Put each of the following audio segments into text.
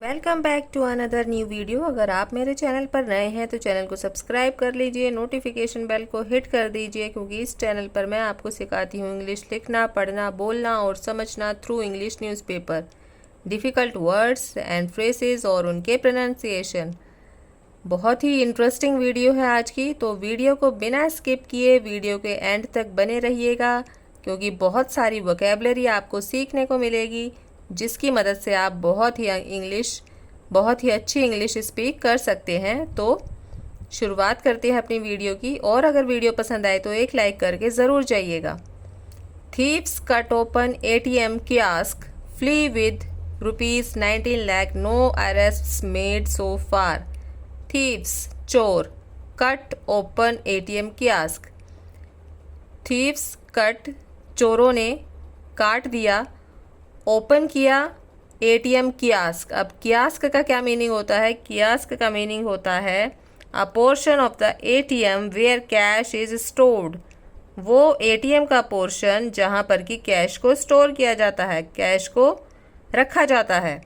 Welcome back to another new video. अगर आप मेरे चैनल पर नए हैं तो चैनल को सब्सक्राइब कर लीजिए, नोटिफिकेशन बेल को हिट कर दीजिए, क्योंकि इस चैनल पर मैं आपको सिखाती हूँ इंग्लिश लिखना, पढ़ना, बोलना और समझना through English newspaper, difficult words and phrases और उनके प्रोनाउंसिएशन। बहुत ही इंटरेस्टिंग वीडियो है आज की, तो वीडियो को बिना स्किप किए वीडियो के एंड तक बने रहिएगा, क्योंकि बहुत सारी वोकैबलरी आपको सीखने को मिलेगी जिसकी मदद से आप बहुत ही अच्छी इंग्लिश स्पीक कर सकते हैं। तो शुरुआत करते हैं अपनी वीडियो की, और अगर वीडियो पसंद आए तो एक लाइक करके ज़रूर जाइएगा। Thieves cut open ATM kiosk, flee with ₹19 lakh, no arrests made so far. Thieves चोर, cut open ATM kiosk. Thieves cut चोरों ने काट दिया, ओपन किया ATM कियास्क। अब कियास्क का क्या मीनिंग होता है? कियास्क का मीनिंग होता है a portion of the ATM where cash is stored. वो ATM का पोर्शन जहाँ पर कि कैश को स्टोर किया जाता है, कैश को रखा जाता है।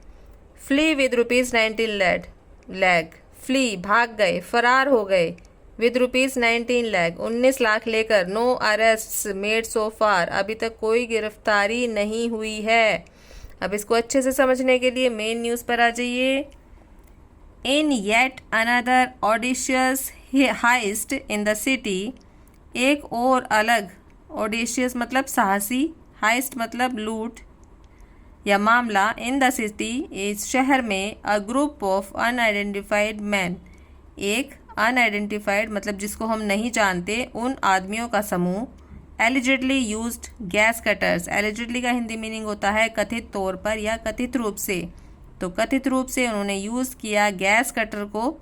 फ्ली विद ₹19 lakh, फ्ली भाग गए, फरार हो गए, विद ₹19 lakh 19 लाख लेकर। No arrests made so far, अभी तक कोई गिरफ्तारी नहीं हुई है। अब इसको अच्छे से समझने के लिए मेन न्यूज़ पर आ जाइए। In yet another audacious heist in the city, एक और अलग, ऑडिशियस मतलब साहसी, हाइस्ट मतलब लूट या मामला, इन द सिटी इस शहर में, a group of unidentified man, एक अनआइडेंटिफाइड मतलब जिसको हम नहीं जानते उन आदमियों का समूह, allegedly used gas cutters. Allegedly का हिंदी मीनिंग होता है कथित तौर पर या कथित रूप से, तो कथित रूप से उन्होंने यूज़ किया गैस कटर को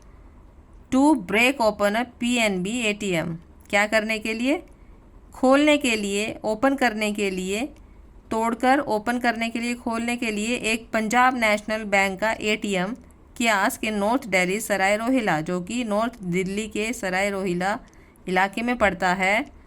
to break open a PNB ATM। क्या करने के लिए? खोलने के लिए, ओपन करने के लिए, तोड़कर ओपन करने के लिए, खोलने के लिए एक पंजाब नेशनल बैंक का ATM कियास्क इन नॉर्थ दिल्ली सराय रोहिला, जो कि नॉर्थ दिल्ली के सराय रोहिला इलाके में पड़ता है।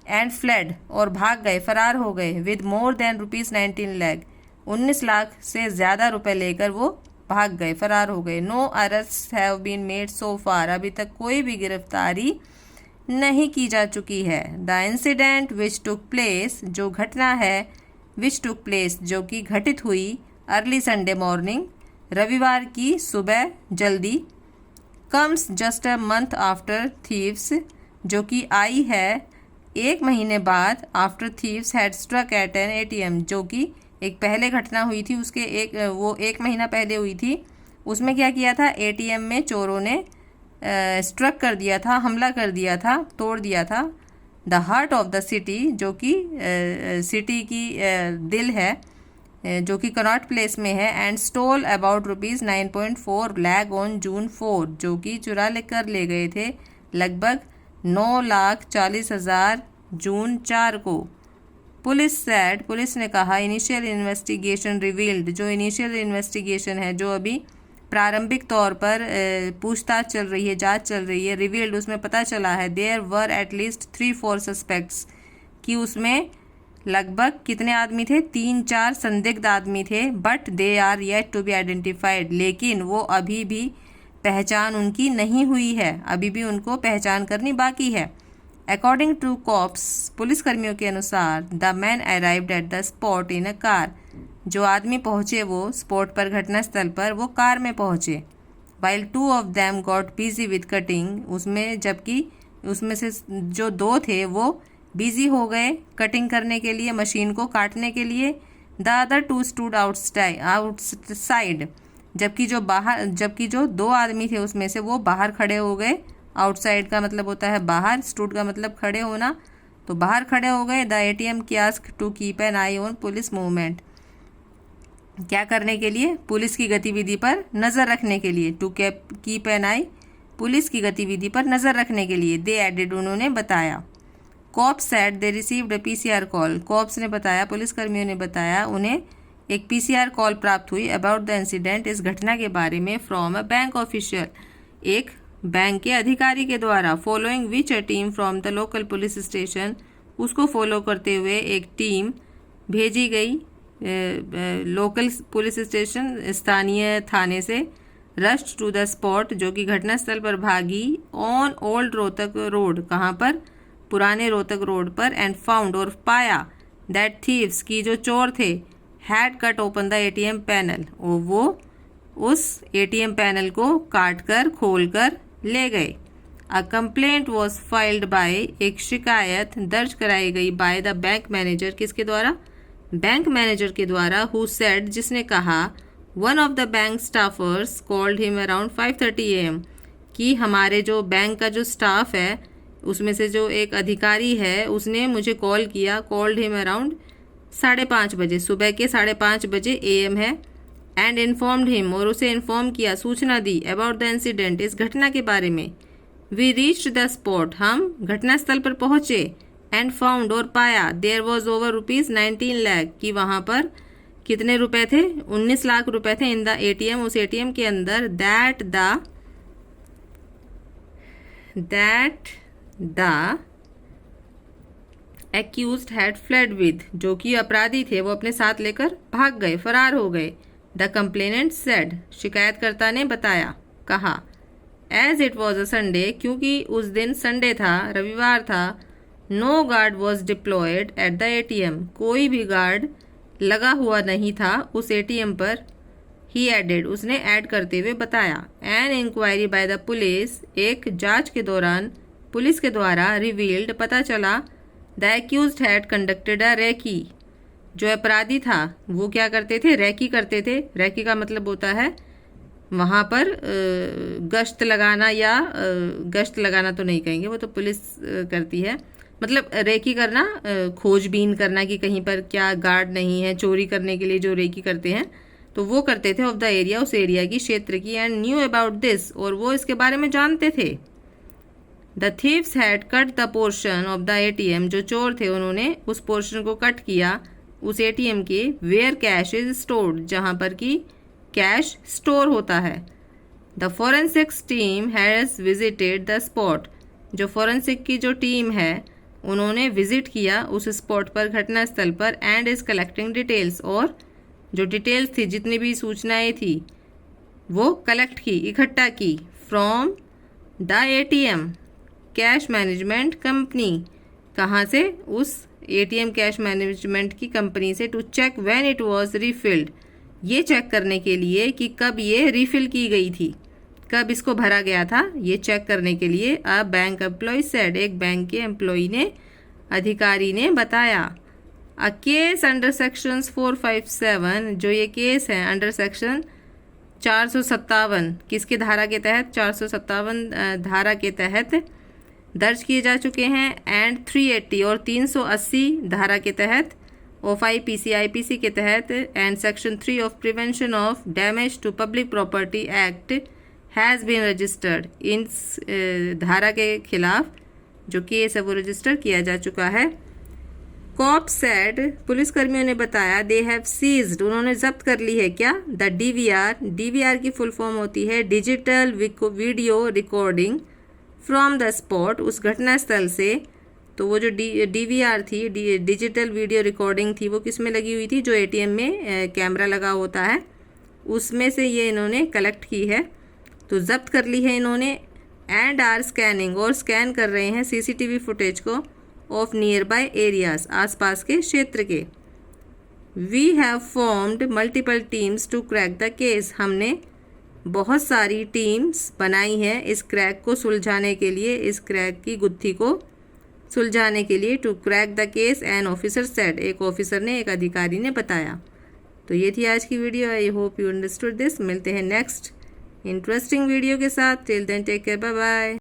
एंड फ्लेड, और भाग गए, फरार हो गए, with more than ₹19 lakh, 19 lakh से ज़्यादा रुपए लेकर वो भाग गए, फरार हो गए। No arrest have been made so far, अभी तक कोई भी गिरफ्तारी नहीं की जा चुकी है। The incident which took place, जो घटना है, विच टुक प्लेस जो कि घटित हुई, अर्ली संडे मॉर्निंग, रविवार की सुबह जल्दी, comes just a month after thieves, जो कि आई है एक महीने बाद, after thieves had struck at an ATM, जो कि एक पहले घटना हुई थी उसके एक महीना पहले हुई थी। उसमें क्या किया था? ATM में चोरों ने स्ट्रक कर दिया था, हमला कर दिया था, तोड़ दिया था। The heart of the city, जो कि सिटी की दिल है, जो कि कनॉट प्लेस में है। And stall about ₹9.4 lakh on June 4, जो कि चुरा लेकर ले गए थे लगभग 9,40,000 जून 4 को। पुलिस सैड, पुलिस ने कहा, इनिशियल इन्वेस्टिगेशन रिवील्ड, जो इनिशियल इन्वेस्टिगेशन है, जो अभी प्रारंभिक तौर पर पूछताछ चल रही है, जांच चल रही है, रिवील्ड उसमें पता चला है, देयर वर एटलीस्ट 3-4 सस्पेक्ट्स, कि उसमें लगभग कितने आदमी थे? 3-4 संदिग्ध आदमी थे। But they are yet to be identified, लेकिन वो अभी भी पहचान उनकी नहीं हुई है, अभी भी उनको पहचान करनी बाकी है। अकॉर्डिंग टू कॉप्स, पुलिसकर्मियों के अनुसार, the man arrived at the spot in a car, जो आदमी पहुँचे वो स्पॉट पर, घटनास्थल पर वो कार में पहुँचे। While 2 of them got busy with cutting, उसमें जबकि उसमें से जो 2 थे वो बिजी हो गए कटिंग करने के लिए, मशीन को काटने के लिए। द अदर 2 stood आउटसाइड, जबकि जो 2 आदमी थे उसमें से वो बाहर खड़े हो गए। आउटसाइड का मतलब होता है बाहर, स्टूड का मतलब खड़े होना, तो बाहर खड़े हो गए। The ATM kiosk to keep an eye on police movement, क्या करने के लिए? पुलिस की गतिविधि पर नज़र रखने के लिए। To keep an eye, police की गतिविधि पर नज़र रखने के लिए। दे एडेड, उन्होंने बताया। Cops said they received a PCR call, cops ने बताया, पुलिसकर्मियों ने बताया, उन्हें एक PCR कॉल प्राप्त हुई अबाउट द इंसिडेंट, इस घटना के बारे में, फ्रॉम अ बैंक ऑफिशियल, एक बैंक के अधिकारी के द्वारा। Following which a team from the local police station, उसको फॉलो करते हुए एक टीम भेजी गई लोकल पुलिस स्टेशन स्थानीय थाने से रश्ड टू द स्पॉट जो कि घटनास्थल पर भागी ऑन ओल्ड रोहतक रोड, कहाँ पर, पुराने रोहतक रोड पर, एंड फाउंड और पाया दैट थीव्स की जो चोर थे had cut open the ATM panel, और वो उस एटीएम पैनल को काट कर खोल कर ले गए। A complaint was filed by, एक शिकायत दर्ज कराई गई बाय द बैंक मैनेजर, किसके द्वारा, बैंक मैनेजर के द्वारा, हु सेड, जिसने कहा, one of the bank staffers called him around 5:30 AM, कि हमारे जो बैंक का जो स्टाफ है उसमें से जो एक अधिकारी है उसने मुझे कॉल किया, कॉल्ड हिम अराउंड 5:30 बजे, सुबह के 5:30 बजे AM है, एंड इन्फॉर्म्ड हिम, और उसे इन्फॉर्म किया, सूचना दी, अबाउट द इंसिडेंट, इस घटना के बारे में। वी रीच्ड द स्पॉट, हम घटनास्थल पर पहुंचे, एंड फाउंड, और पाया, देयर वॉज ओवर ₹19 लाख, कि वहाँ पर कितने रुपए थे, 19 लाख रुपए थे, इन द ATM, उस ATM के अंदर, that the accused had fled with, जो कि अपराधी थे वो अपने साथ लेकर भाग गए, फरार हो गए। द कंप्लेनेंट सेड, शिकायतकर्ता ने बताया, कहा, as it was a Sunday, क्योंकि उस दिन संडे था, रविवार था, no guard was deployed at the ATM, कोई भी गार्ड लगा हुआ नहीं था उस ATM पर। ही एडेड, उसने ऐड करते हुए बताया, an inquiry by the police, एक जांच के दौरान पुलिस के द्वारा, रिवील्ड, पता चला, the accused had conducted a recce, जो अपराधी था वो क्या करते थे, रेकी करते थे। रेकी का मतलब होता है वहाँ पर गश्त लगाना, या गश्त लगाना तो नहीं कहेंगे, वो तो पुलिस करती है, मतलब रेकी करना, खोजबीन करना कि कहीं पर क्या गार्ड नहीं है, चोरी करने के लिए जो रेकी करते हैं, तो वो करते थे, ऑफ द एरिया, उस एरिया की, क्षेत्र की, एंड न्यू अबाउट दिस, और वो इसके बारे में जानते थे। The thieves had cut the portion of the ATM, जो चोर थे उन्होंने उस पोर्शन को कट किया उस ATM के, वेयर कैश इज स्टोर्ड, जहाँ पर कि कैश स्टोर होता है। The forensics team has visited the spot, जो फोरेंसिक की जो टीम है उन्होंने विजिट किया उस स्पॉट पर, घटनास्थल पर, एंड इज कलेक्टिंग डिटेल्स, और जो डिटेल्स थी, जितनी भी सूचनाएं थी वो कलेक्ट की, इकट्ठा की, from the ATM cash management company, कहाँ से, उस ATM कैश मैनेजमेंट की कंपनी से, to check when it was refilled, ये चेक करने के लिए कि कब ये रिफिल की गई थी, कब इसको भरा गया था, ये चेक करने के लिए। अ बैंक एम्प्लॉय सेड, एक बैंक के एम्प्लॉय ने, अधिकारी ने बताया। अ केस अंडर सेक्शंस 457, जो ये केस है अंडर सेक्शन 457, किसके धारा के तहत, 457 धारा के तहत दर्ज किए जा चुके हैं, एंड 380 और 380 धारा के तहत, ऑफ IPC के तहत, and section 3 of prevention of damage to public property act has been registered, इन धारा के खिलाफ जो केस है वो रजिस्टर किया जा चुका है। कॉप सेड, पुलिसकर्मियों ने बताया, दे हैव सीज्ड, उन्होंने जब्त कर ली है क्या, द DVR की फुल फॉर्म होती है digital video recording from the spot, उस घटनास्थल से। तो वो जो DVR थी, डिजिटल वीडियो रिकॉर्डिंग थी, वो किस में लगी हुई थी, जो ATM में कैमरा लगा होता है उसमें से ये इन्होंने कलेक्ट की है, तो जब्त कर ली है इन्होंने। एंड आर स्कैनिंग, और स्कैन कर रहे हैं CCTV फुटेज को, ऑफ नियर बाय एरियाज, आसपास के क्षेत्र के। We have formed multiple teams to crack the case, हमने बहुत सारी टीम्स बनाई हैं इस क्रैक को सुलझाने के लिए, इस क्रैक की गुत्थी को सुलझाने के लिए। To crack the case an officer said, एक ऑफिसर ने, एक अधिकारी ने बताया। तो ये थी आज की video. I hope you understood this. मिलते हैं नेक्स्ट इंटरेस्टिंग वीडियो के साथ। Till then take care, bye bye.